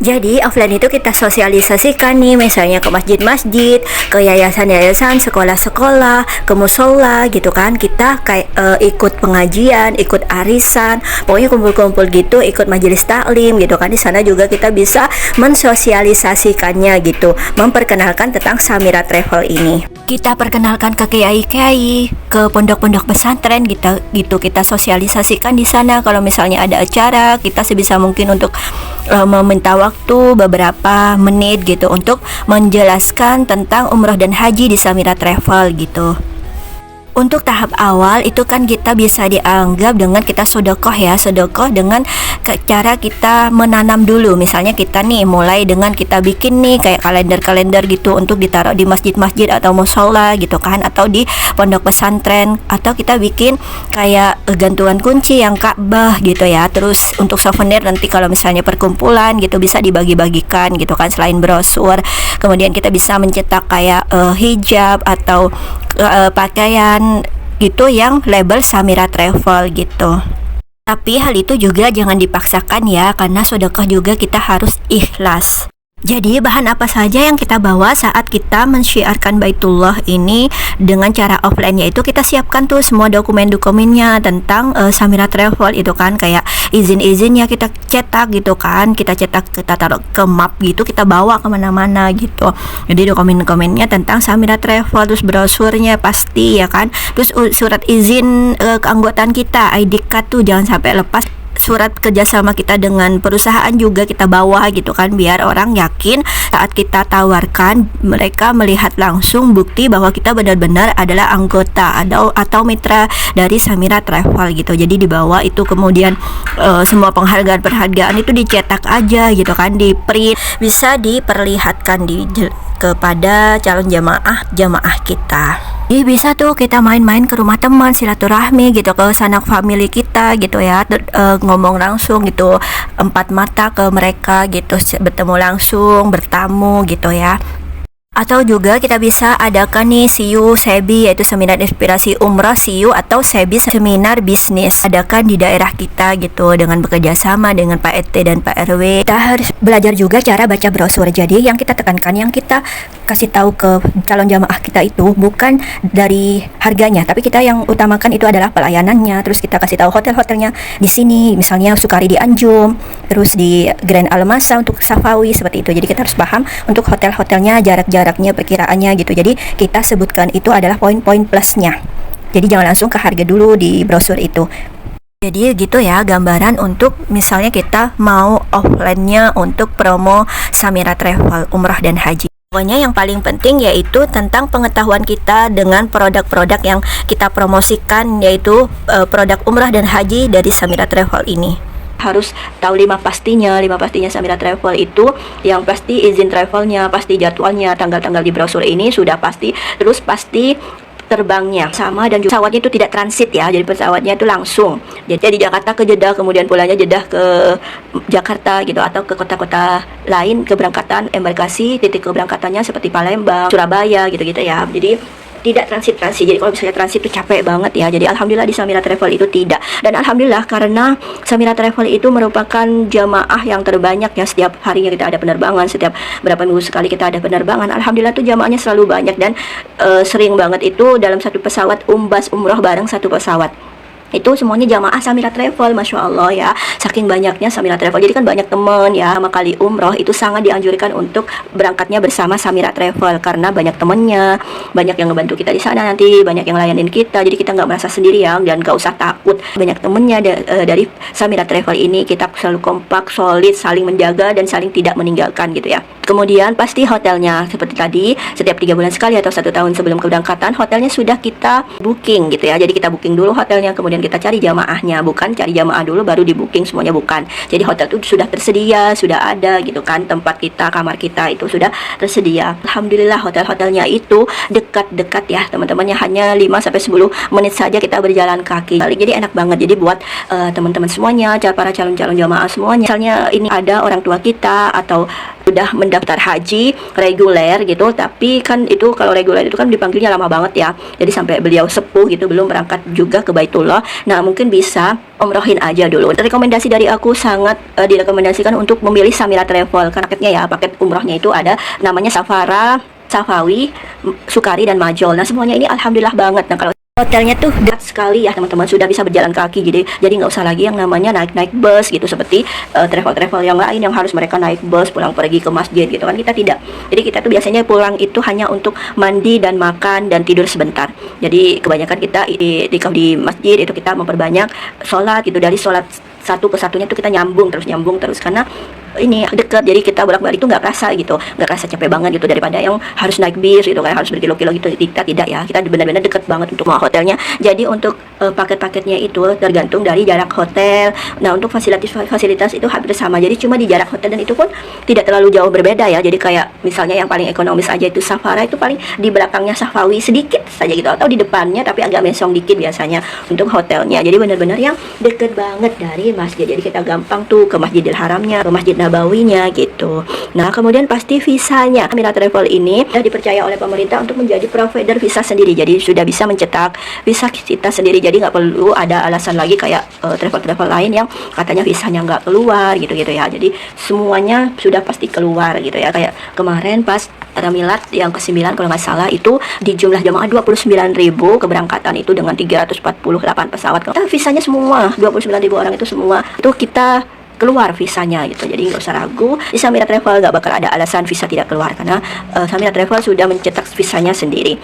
Jadi offline itu kita sosialisasikan nih, misalnya ke masjid-masjid, ke yayasan-yayasan, sekolah-sekolah, ke musola gitu kan. Kita kayak ikut pengajian, ikut arisan, pokoknya kumpul-kumpul gitu, ikut majelis taklim gitu kan. Di sana juga kita bisa mensosialisasikannya gitu, memperkenalkan tentang Samira Travel ini. Kita perkenalkan ke kiai-kiai, ke pondok-pondok pesantren gitu kita sosialisasikan di sana. Kalau misalnya ada acara, kita sebisa mungkin untuk meminta waktu beberapa menit gitu untuk menjelaskan tentang umroh dan haji di Samira Travel gitu. Untuk tahap awal itu kan kita bisa dianggap dengan kita sodokoh ya, sodokoh dengan cara kita menanam dulu. Misalnya kita nih mulai dengan kita bikin nih kayak kalender-kalender gitu untuk ditaruh di masjid-masjid atau musola gitu kan, atau di pondok pesantren, atau kita bikin kayak gantungan kunci yang Ka'bah gitu ya. Terus untuk souvenir nanti kalau misalnya perkumpulan gitu bisa dibagi-bagikan gitu kan, selain brosur. Kemudian kita bisa mencetak kayak hijab atau pakaian gitu yang label Samira Travel gitu. Tapi hal itu juga jangan dipaksakan ya, karena sedekah juga kita harus ikhlas. Jadi bahan apa saja yang kita bawa saat kita mensyiarkan Baitullah ini dengan cara offline, yaitu kita siapkan tuh semua dokumen-dokumennya tentang Samira Travel itu kan, kayak izin-izinnya kita cetak gitu kan, kita cetak, kita taruh ke map gitu, kita bawa kemana-mana gitu. Jadi dokumen-dokumennya tentang Samira Travel, terus brosurnya pasti ya kan, terus surat izin keanggotaan kita, ID card tuh jangan sampai lepas. Surat kerjasama kita dengan perusahaan juga kita bawa gitu kan, biar orang yakin saat kita tawarkan mereka melihat langsung bukti bahwa kita benar-benar adalah anggota atau mitra dari Samira Travel gitu. Jadi dibawa itu, kemudian semua penghargaan itu dicetak aja gitu kan, di print, bisa diperlihatkan kepada calon jamaah kita. Jadi bisa tuh kita main-main ke rumah teman, silaturahmi gitu, ke sanak family kita gitu ya, ngomong langsung gitu, empat mata ke mereka gitu, bertemu langsung, bertamu gitu ya. Atau juga kita bisa adakan nih SIU SEBI, yaitu Seminar Inspirasi Umrah SIU atau SEBI Seminar Bisnis, adakan di daerah kita gitu dengan bekerja sama dengan Pak RT dan Pak RW. Kita harus belajar juga cara baca brosur. Jadi yang kita tekankan, yang kita kasih tahu ke calon jamaah kita itu bukan dari harganya, tapi kita yang utamakan itu adalah pelayanannya. Terus kita kasih tahu hotel-hotelnya di sini, misalnya Sukari di Anjum, terus di Grand Almasa untuk Safawi, seperti itu. Jadi kita harus paham untuk hotel-hotelnya, jaraknya, perkiraannya gitu. Jadi kita sebutkan itu adalah poin-poin plusnya. Jadi jangan langsung ke harga dulu di brosur itu. Jadi gitu ya gambaran untuk misalnya kita mau offline-nya untuk promo Samira Travel Umrah dan Haji. Pokoknya yang paling penting yaitu tentang pengetahuan kita dengan produk-produk yang kita promosikan, yaitu produk umrah dan haji dari Samira Travel ini. Harus tahu lima pastinya Samira Travel itu, yang pasti izin travelnya, pasti jadwalnya, tanggal-tanggal di brosur ini sudah pasti, terus pasti terbangnya sama, dan juga pesawatnya itu tidak transit ya, jadi pesawatnya itu langsung. Jadi Jakarta ke Jeddah, kemudian pulangnya Jeddah ke Jakarta gitu, atau ke kota-kota lain keberangkatan embarkasi, titik keberangkatannya seperti Palembang, Surabaya gitu-gitu ya. Jadi tidak transit. Jadi kalau misalnya transit itu capek banget ya. Jadi alhamdulillah di Samira Travel itu tidak. Dan alhamdulillah karena Samira Travel itu merupakan jamaah yang terbanyak ya, setiap harinya kita ada penerbangan, setiap berapa minggu sekali kita ada penerbangan. Alhamdulillah tuh jamaahnya selalu banyak, dan sering banget itu dalam satu pesawat umbas umroh bareng satu pesawat. Itu semuanya jamaah Samira Travel, Masya Allah ya, saking banyaknya Samira Travel. Jadi kan banyak teman ya, sama kali umroh itu sangat dianjurkan untuk berangkatnya bersama Samira Travel, karena banyak temannya, banyak yang ngebantu kita di sana, nanti banyak yang layanin kita, jadi kita nggak merasa sendirian dan nggak usah takut. Banyak temennya dari Samira Travel ini, kita selalu kompak, solid, saling menjaga dan saling tidak meninggalkan gitu ya. Kemudian pasti hotelnya seperti tadi, setiap 3 bulan sekali atau 1 tahun sebelum keberangkatan, hotelnya sudah kita booking gitu ya. Jadi kita booking dulu hotelnya, kemudian kita cari jamaahnya, bukan cari jamaah dulu baru di booking semuanya, bukan. Jadi hotel itu sudah tersedia, sudah ada gitu kan, tempat kita, kamar kita itu sudah tersedia. Alhamdulillah hotel-hotelnya itu dekat-dekat ya teman-temannya, hanya 5-10 menit saja kita berjalan kaki. Jadi enak banget. Jadi buat teman-teman semuanya, para calon-calon jamaah semuanya, misalnya ini ada orang tua kita atau udah mendaftar haji reguler gitu, tapi kan itu kalau reguler itu kan dipanggilnya lama banget ya, jadi sampai beliau sepuh gitu belum berangkat juga ke Baitullah. Nah mungkin bisa umrohin aja dulu. Rekomendasi dari aku sangat direkomendasikan untuk memilih Samira Travel, karena paketnya ya, paket umrohnya itu ada namanya Safara, Safawi, Sukari, dan Majol. Nah semuanya ini alhamdulillah banget. Nah kalau hotelnya tuh dekat sekali ya teman-teman, sudah bisa berjalan kaki, jadi nggak usah lagi yang namanya naik bus gitu seperti travel yang lain yang harus mereka naik bus pulang pergi ke masjid gitu kan. Kita tidak, jadi kita tuh biasanya pulang itu hanya untuk mandi dan makan dan tidur sebentar. Jadi kebanyakan kita di masjid itu kita memperbanyak sholat gitu, dari sholat satu ke satunya tuh kita nyambung terus karena ini dekat, jadi kita bolak-balik itu nggak kerasa gitu, nggak kerasa capek banget gitu daripada yang harus naik bis gitu kan, harus berkilo-kilo gitu. Kita tidak ya, kita benar-benar dekat banget untuk hotelnya. Jadi untuk paket-paketnya itu tergantung dari jarak hotel. Nah untuk fasilitas itu hampir sama, jadi cuma di jarak hotel, dan itu pun tidak terlalu jauh berbeda ya. Jadi kayak misalnya yang paling ekonomis aja itu Safara, itu paling di belakangnya Safawi sedikit saja gitu, atau di depannya tapi agak mesong dikit biasanya untuk hotelnya. Jadi benar-benar yang deket banget dari masjid, jadi kita gampang tuh ke Masjidil Haramnya, ke Masjid Nabawinya gitu. Nah kemudian pasti visanya, Samira Travel ini sudah dipercaya oleh pemerintah untuk menjadi provider visa sendiri, jadi sudah bisa mencetak visa kita sendiri, jadi nggak perlu ada alasan lagi kayak travel lain yang katanya visanya nggak keluar gitu ya. Jadi semuanya sudah pasti keluar gitu ya. Kayak kemarin pas Ramilat yang ke-9 kalau nggak salah, itu di jumlah jamaah 29.000 keberangkatan itu dengan 348 pesawat. Visanya semua 29.000 orang itu semua itu kita keluar visanya gitu. Jadi nggak usah ragu, di Samira Travel nggak bakal ada alasan visa tidak keluar, karena Samira Travel sudah mencetak visanya sendiri.